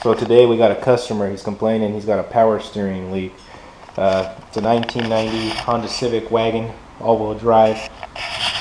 So today we got a customer, he's complaining he's got a power steering leak. It's a 1990 Honda Civic wagon, all-wheel drive.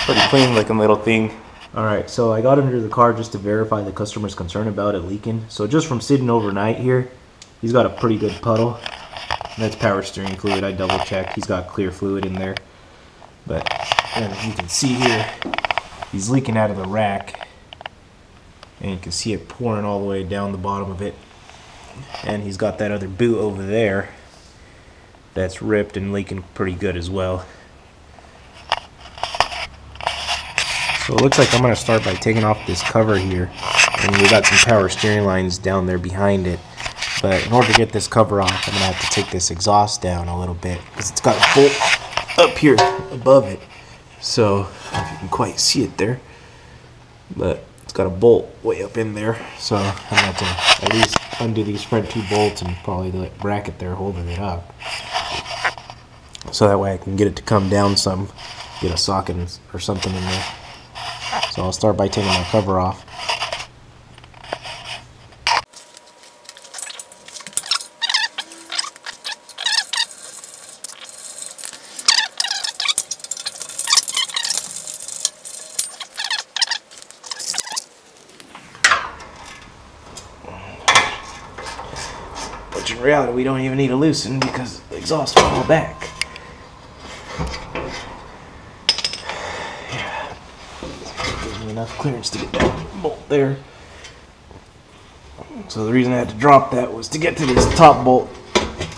Pretty clean looking little thing. Alright, so I got under the car just to verify the customer's concern about it leaking. So just from sitting overnight here, he's got a pretty good puddle. And that's power steering fluid, I double checked. He's got clear fluid in there. But as you can see here, he's leaking out of the rack. And you can see it pouring all the way down the bottom of it. And he's got that other boot over there that's ripped and leaking pretty good as well. So it looks like I'm going to start by taking off this cover here. And we got some power steering lines down there behind it. But in order to get this cover off, I'm going to have to take this exhaust down a little bit, because it's got a bolt up here above it. So, I don't know if you can quite see it there, but it's got a bolt way up in there. So I'm going to have to at least undo these front two bolts and probably the bracket there holding it up. So that way I can get it to come down some, get a socket or something in there. So I'll start by taking my cover off. Which in reality we don't even need to loosen because the exhaust will fall back. Yeah. Gives me enough clearance to get that bolt there. So the reason I had to drop that was to get to this top bolt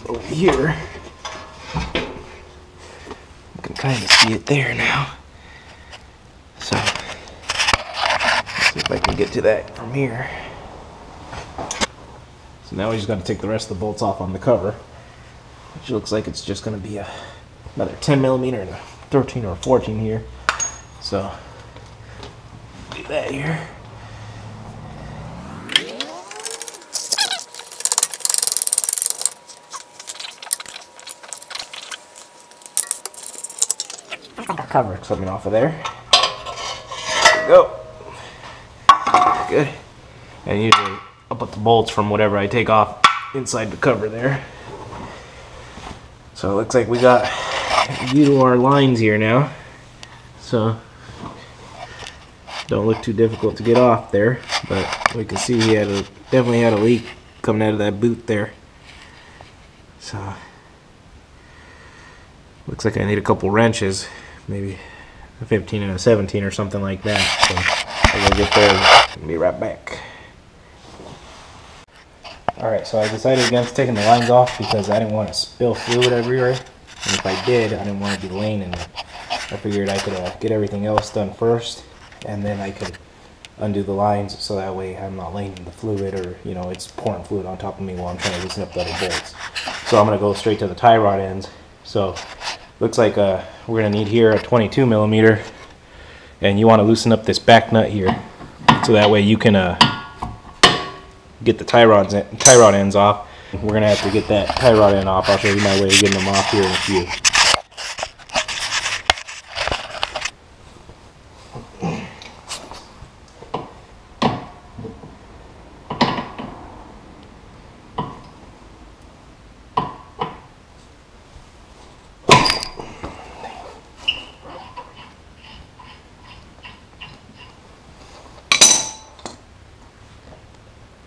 over here. You can kind of see it there now. So let's see if I can get to that from here. So now we just got to take the rest of the bolts off on the cover, which looks like it's just going to be another 10 millimeter and a 13 or 14 here. So do that here. Cover coming off of there. There we go. Good. And usually I'll put the bolts from whatever I take off inside the cover there. So it looks like we got view to our lines here now. So don't look too difficult to get off there, but we can see he definitely had a leak coming out of that boot there. So looks like I need a couple wrenches, maybe a 15 and a 17 or something like that. So I'm gonna get there and be right back. Alright, so I decided against taking the lines off because I didn't want to spill fluid everywhere. And if I did, I didn't want to be laying in it. I figured I could get everything else done first, and then I could undo the lines so that way I'm not laying in the fluid, or, you know, it's pouring fluid on top of me while I'm trying to loosen up the other bolts. So I'm going to go straight to the tie rod ends. So looks like we're going to need here a 22 millimeter, and you want to loosen up this back nut here so that way you can get the tie rod ends off. We're going to have to get that tie rod end off. I'll show you my way of getting them off here in a few.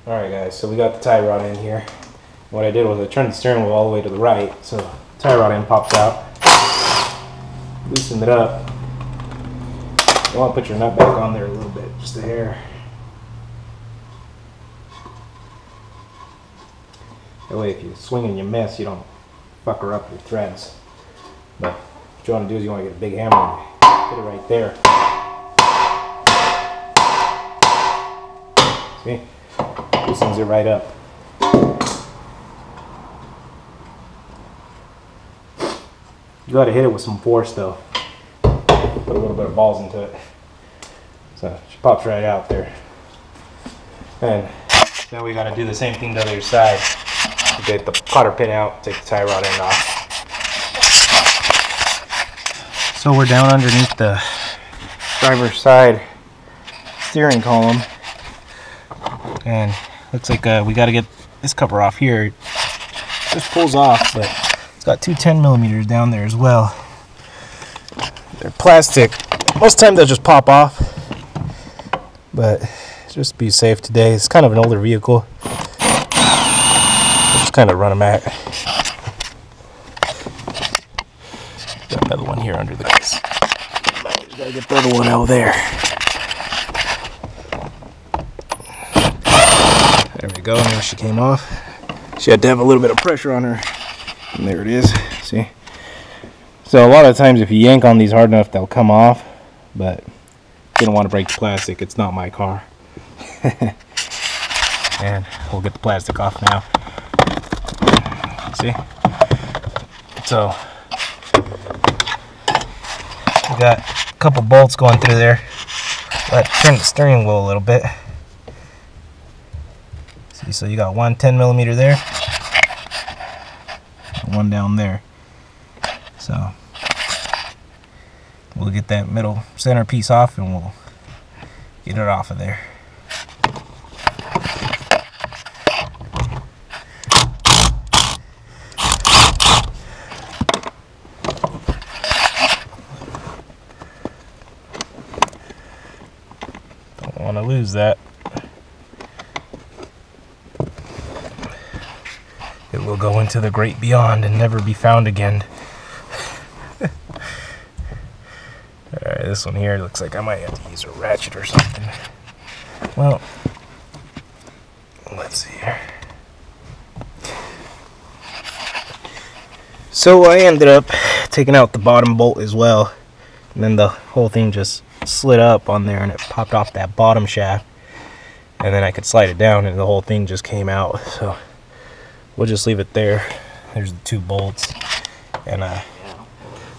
Alright guys, so we got the tie rod in here. What I did was I turned the steering wheel all the way to the right, so the tie rod end pops out. Loosened it up. You want to put your nut back on there a little bit, just a hair. That way if you swing and you miss, you don't fucker up your threads. But what you want to do is you want to get a big hammer and hit it right there. See? Loosens it right up. You gotta hit it with some force though. Put a little bit of balls into it. So she pops right out there. And then we gotta do the same thing to the other side. Get the cotter pin out, take the tie rod end off. So we're down underneath the driver's side steering column. And looks like we got to get this cover off here. It just pulls off, but it's got two 10mm down there as well. They're plastic. Most times they'll just pop off, but just to be safe today, it's kind of an older vehicle. Just kind of run them at. Got another one here under the case. Gotta get the other one out there. There we go. Now she came off. She had to have a little bit of pressure on her, and there it is. See? So a lot of times if you yank on these hard enough, they'll come off, but you don't want to break the plastic. It's not my car. And we'll get the plastic off now. See? So we got a couple bolts going through there. Let's turn the steering wheel a little bit. See, so you got one 10mm there, and one down there. So we'll get that middle center piece off and we'll get it off of there. Don't want to lose that. It will go into the great beyond and never be found again. Alright, this one here looks like I might have to use a ratchet or something. Well, let's see here. So I ended up taking out the bottom bolt as well, and then the whole thing just slid up on there and it popped off that bottom shaft, and then I could slide it down and the whole thing just came out. So we'll just leave it there. There's the two bolts. And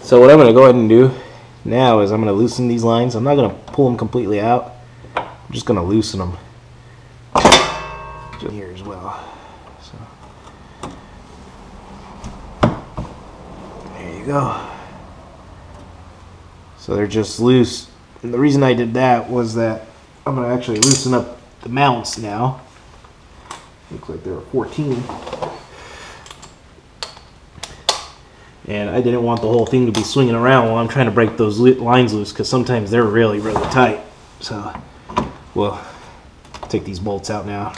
so what I'm going to go ahead and do now is I'm going to loosen these lines. I'm not going to pull them completely out. I'm just going to loosen them just here as well. So there you go. So they're just loose. And the reason I did that was that I'm going to actually loosen up the mounts now. Looks like there are 14. And I didn't want the whole thing to be swinging around while I'm trying to break those lines loose, because sometimes they're really, really tight. So we'll take these bolts out now.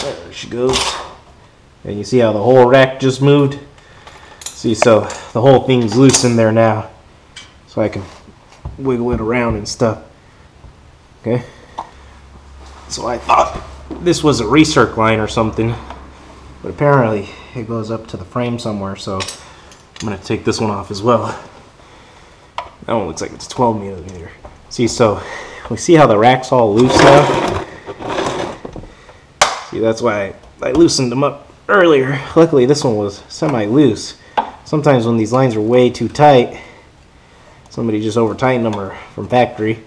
There she goes. And you see how the whole rack just moved? See, so the whole thing's loose in there now, so I can wiggle it around and stuff. Okay, so I thought this was a recirc line or something, but apparently it goes up to the frame somewhere, so I'm going to take this one off as well. That one looks like it's 12mm. See, so we see how the rack's all loose now? See, that's why I loosened them up earlier. Luckily this one was semi-loose. Sometimes when these lines are way too tight, somebody just over tightened them or from factory,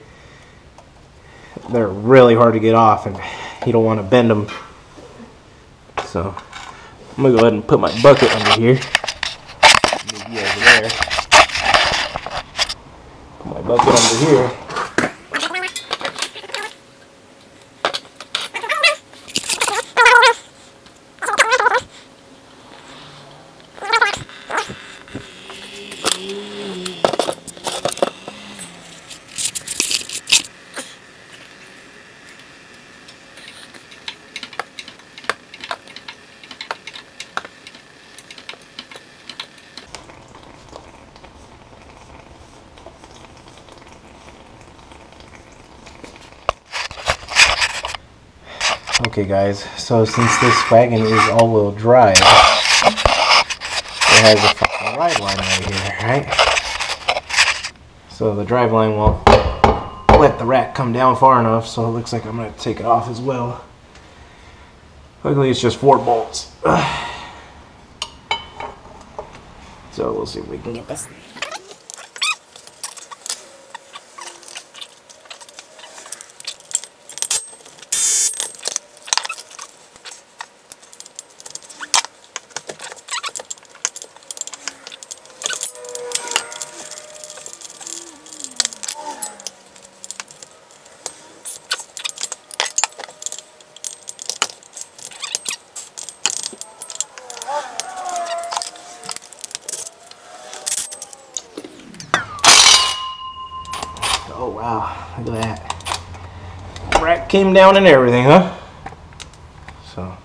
they're really hard to get off and you don't want to bend them. So I'm gonna go ahead and put my bucket under here. Maybe over there. Put my bucket under here. Okay guys, so since this wagon is all-wheel drive, it has a fucking ride line right here, right? So the drive line won't let the rack come down far enough, so it looks like I'm going to take it off as well. Luckily it's just 4 bolts. So we'll see if we can get this. wow, look at that. Rack came down and everything, huh? So.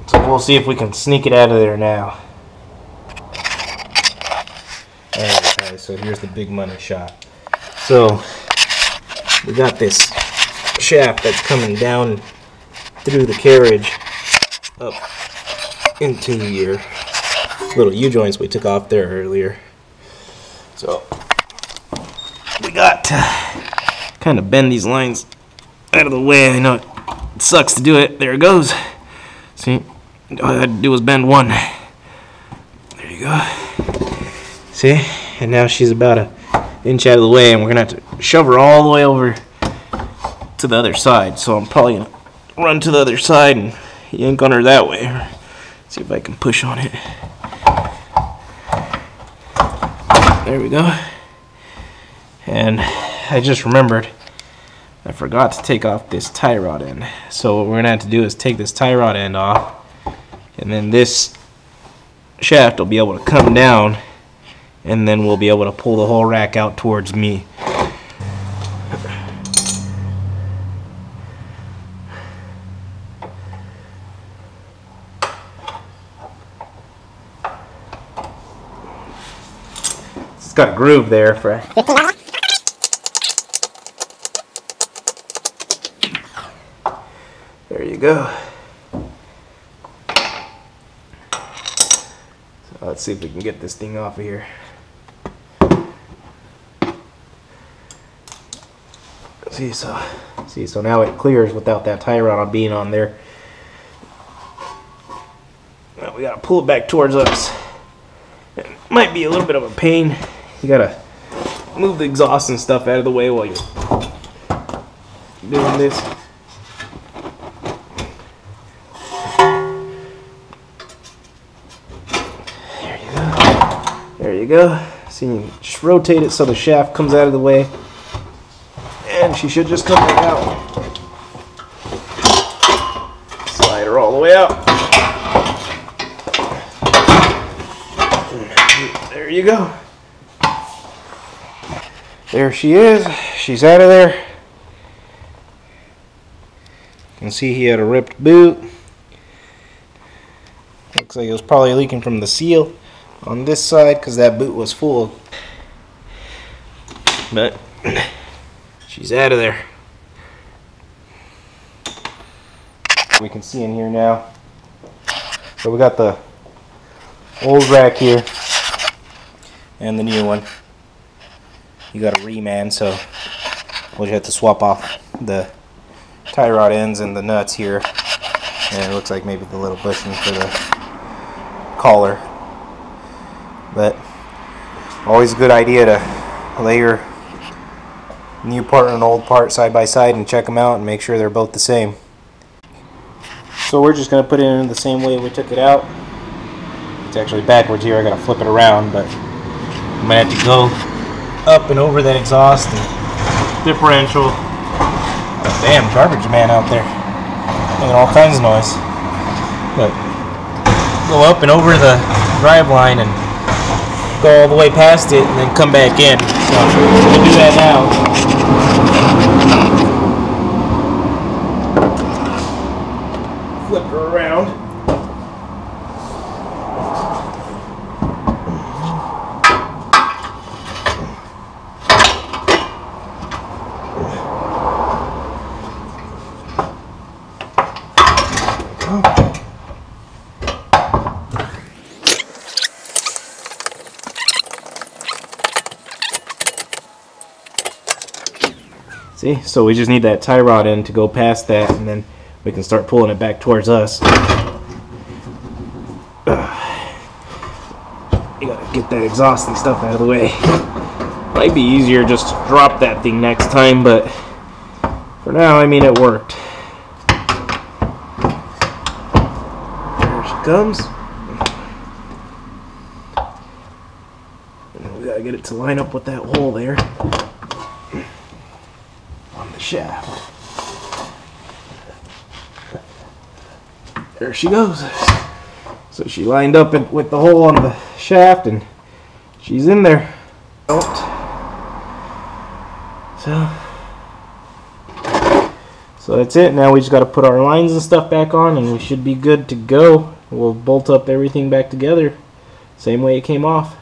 So we'll see if we can sneak it out of there now. Alright guys, so here's the big money shot. So we got this shaft that's coming down through the carriage up into your little U-joints we took off there earlier. So we got to kind of bend these lines out of the way. I know it sucks to do it. There it goes. See, all I had to do was bend one. There you go. See, and now she's about an inch out of the way, and we're gonna have to shove her all the way over to the other side. So I'm probably gonna run to the other side and yank on her that way. See if I can push on it. There we go. And I just remembered I forgot to take off this tie rod end. So what we're gonna have to do is take this tie rod end off, and then this shaft will be able to come down, and then we'll be able to pull the whole rack out towards me. It's got a groove there for there you go. So let's see if we can get this thing off of here. See, so now it clears without that tie rod being on there. Now we gotta pull it back towards us. It might be a little bit of a pain. You gotta move the exhaust and stuff out of the way while you're doing this. There you go. So you just rotate it so the shaft comes out of the way, and she should just come right out. Slide her all the way out. There you go. There she is. She's out of there. You can see he had a ripped boot. Looks like it was probably leaking from the seal on this side because that boot was full. But she's out of there. We can see in here now. So we got the old rack here and the new one. You got a reman, so we'll just have to swap off the tie rod ends and the nuts here. And it looks like maybe the little bushing for the collar. But always a good idea to lay your new part and an old part side by side and check them out and make sure they're both the same. So we're just going to put it in the same way we took it out. It's actually backwards here. I got to flip it around, but I'm going to have to go up and over that exhaust and differential. Damn, garbage man out there making all kinds of noise. But go up and over the drive line and go all the way past it and then come back in. So we'll do that now. Flip her around. See, so we just need that tie rod in to go past that, and then we can start pulling it back towards us. You gotta get that exhaust and stuff out of the way. Might be easier just to drop that thing next time, but for now, I mean, it worked. There she comes. And we gotta get it to line up with that hole there on the shaft. There she goes. So she lined up with the hole on the shaft, and she's in there. So that's it. Now we just got to put our lines and stuff back on, and we should be good to go. We'll bolt up everything back together, same way it came off.